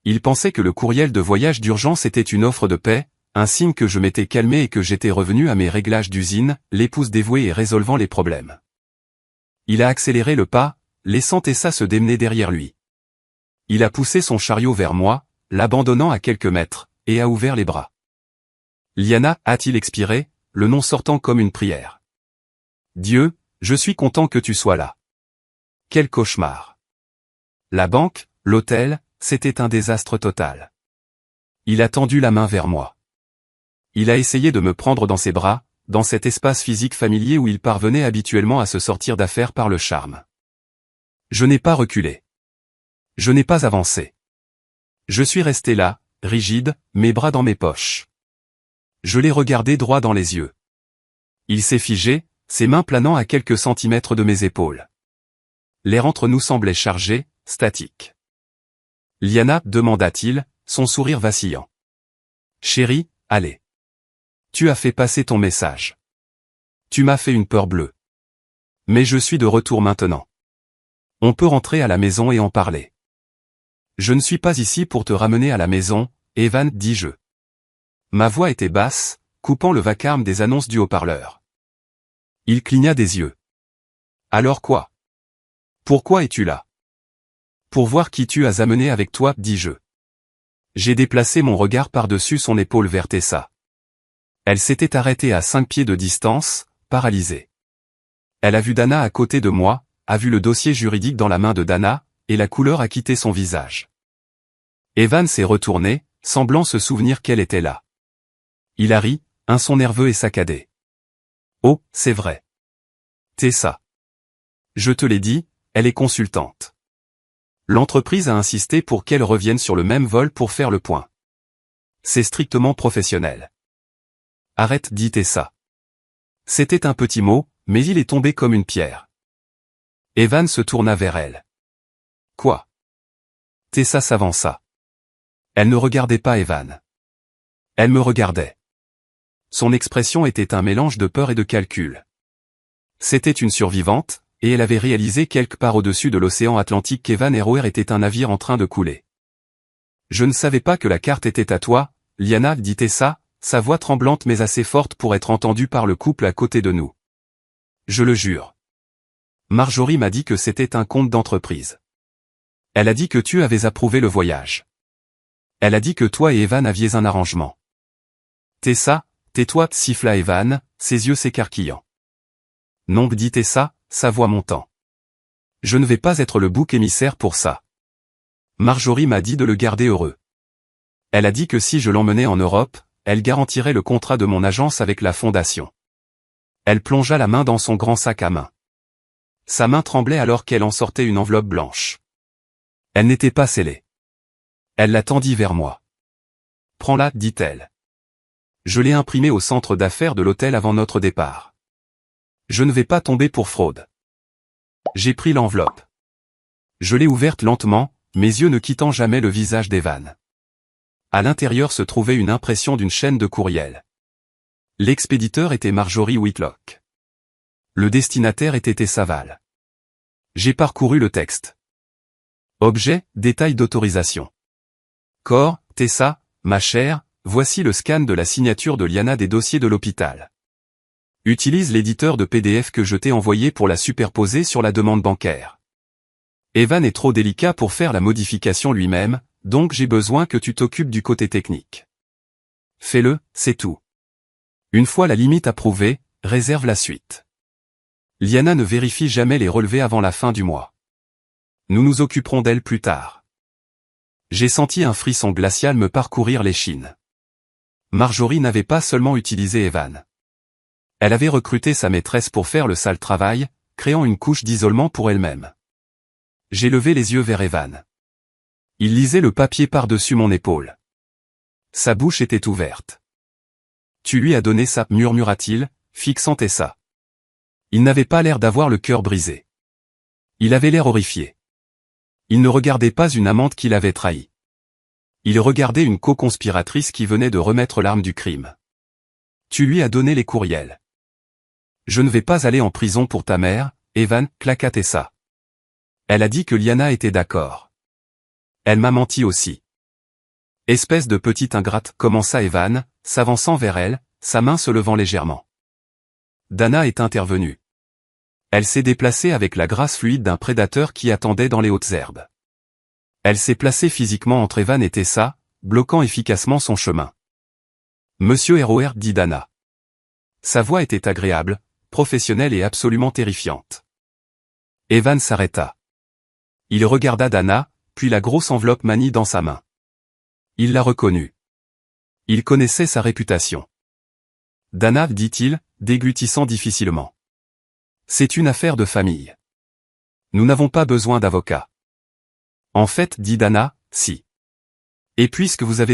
Il pensait que le courriel de voyage d'urgence était une offre de paix, un signe que je m'étais calmé et que j'étais revenu à mes réglages d'usine, l'épouse dévouée et résolvant les problèmes. Il a accéléré le pas, laissant Tessa se démener derrière lui. Il a poussé son chariot vers moi, l'abandonnant à quelques mètres, et a ouvert les bras. Liana, a-t-il expiré, le nom sortant comme une prière. Dieu, je suis content que tu sois là. Quel cauchemar. La banque, l'hôtel, c'était un désastre total. Il a tendu la main vers moi. Il a essayé de me prendre dans ses bras, dans cet espace physique familier où il parvenait habituellement à se sortir d'affaire par le charme. Je n'ai pas reculé. Je n'ai pas avancé. Je suis resté là, rigide, mes bras dans mes poches. Je l'ai regardé droit dans les yeux. Il s'est figé, ses mains planant à quelques centimètres de mes épaules. L'air entre nous semblait chargé, statique. Liana, demanda-t-il, son sourire vacillant. Chérie, allez. Tu as fait passer ton message. Tu m'as fait une peur bleue. Mais je suis de retour maintenant. On peut rentrer à la maison et en parler. Je ne suis pas ici pour te ramener à la maison, Evan, dis-je. Ma voix était basse, coupant le vacarme des annonces du haut-parleur. Il cligna des yeux. Alors quoi? Pourquoi es-tu là? Pour voir qui tu as amené avec toi, dis-je. J'ai déplacé mon regard par-dessus son épaule vers Tessa. Elle s'était arrêtée à 5 pieds de distance, paralysée. Elle a vu Dana à côté de moi, a vu le dossier juridique dans la main de Dana, et la couleur a quitté son visage. Evan s'est retourné, semblant se souvenir qu'elle était là. Il a ri, un son nerveux et saccadé. Oh, c'est vrai. Tessa. Je te l'ai dit, elle est consultante. L'entreprise a insisté pour qu'elle revienne sur le même vol pour faire le point. C'est strictement professionnel. Arrête, dit Tessa. C'était un petit mot, mais il est tombé comme une pierre. Evan se tourna vers elle. Quoi? Tessa s'avança. Elle ne regardait pas Evan. Elle me regardait. Son expression était un mélange de peur et de calcul. C'était une survivante, et elle avait réalisé quelque part au-dessus de l'océan Atlantique qu'Evan Roer était un navire en train de couler. Je ne savais pas que la carte était à toi, Liana, dit Tessa, sa voix tremblante mais assez forte pour être entendue par le couple à côté de nous. Je le jure. Marjorie m'a dit que c'était un compte d'entreprise. Elle a dit que tu avais approuvé le voyage. Elle a dit que toi et Evan aviez un arrangement. Tessa, tais-toi, siffla Evan, ses yeux s'écarquillant. Non, dit Tessa, sa voix montant. Je ne vais pas être le bouc émissaire pour ça. Marjorie m'a dit de le garder heureux. Elle a dit que si je l'emmenais en Europe, elle garantirait le contrat de mon agence avec la fondation. Elle plongea la main dans son grand sac à main. Sa main tremblait alors qu'elle en sortait une enveloppe blanche. Elle n'était pas scellée. Elle la tendit vers moi. Prends-la, dit-elle. Je l'ai imprimée au centre d'affaires de l'hôtel avant notre départ. Je ne vais pas tomber pour fraude. J'ai pris l'enveloppe. Je l'ai ouverte lentement, mes yeux ne quittant jamais le visage d'Evan. À l'intérieur se trouvait une impression d'une chaîne de courriel. L'expéditeur était Marjorie Whitlock. Le destinataire était Tessa Val. J'ai parcouru le texte. Objet, détail d'autorisation. Corps, Tessa, ma chère, voici le scan de la signature de Liana des dossiers de l'hôpital. Utilise l'éditeur de PDF que je t'ai envoyé pour la superposer sur la demande bancaire. Evan est trop délicat pour faire la modification lui-même, donc j'ai besoin que tu t'occupes du côté technique. Fais-le, c'est tout. Une fois la limite approuvée, réserve la suite. Liana ne vérifie jamais les relevés avant la fin du mois. Nous nous occuperons d'elle plus tard. J'ai senti un frisson glacial me parcourir l'échine. Marjorie n'avait pas seulement utilisé Evan. Elle avait recruté sa maîtresse pour faire le sale travail, créant une couche d'isolement pour elle-même. J'ai levé les yeux vers Evan. Il lisait le papier par-dessus mon épaule. Sa bouche était ouverte. Tu lui as donné ça, murmura-t-il, fixant Tessa. Il n'avait pas l'air d'avoir le cœur brisé. Il avait l'air horrifié. Il ne regardait pas une amante qui l'avait trahi. Il regardait une co-conspiratrice qui venait de remettre l'arme du crime. Tu lui as donné les courriels. Je ne vais pas aller en prison pour ta mère, Evan, claqua Tessa. Elle a dit que Liana était d'accord. Elle m'a menti aussi. Espèce de petite ingrate, commença Evan, s'avançant vers elle, sa main se levant légèrement. Dana est intervenue. Elle s'est déplacée avec la grâce fluide d'un prédateur qui attendait dans les hautes herbes. Elle s'est placée physiquement entre Evan et Tessa, bloquant efficacement son chemin. Monsieur Roer, dit Dana. Sa voix était agréable, professionnelle et absolument terrifiante. Evan s'arrêta. Il regarda Dana, puis la grosse enveloppe manie dans sa main. Il la reconnut. Il connaissait sa réputation. Dana, dit-il, déglutissant difficilement. C'est une affaire de famille. Nous n'avons pas besoin d'avocat. En fait, dit Dana, si. Et puisque vous avez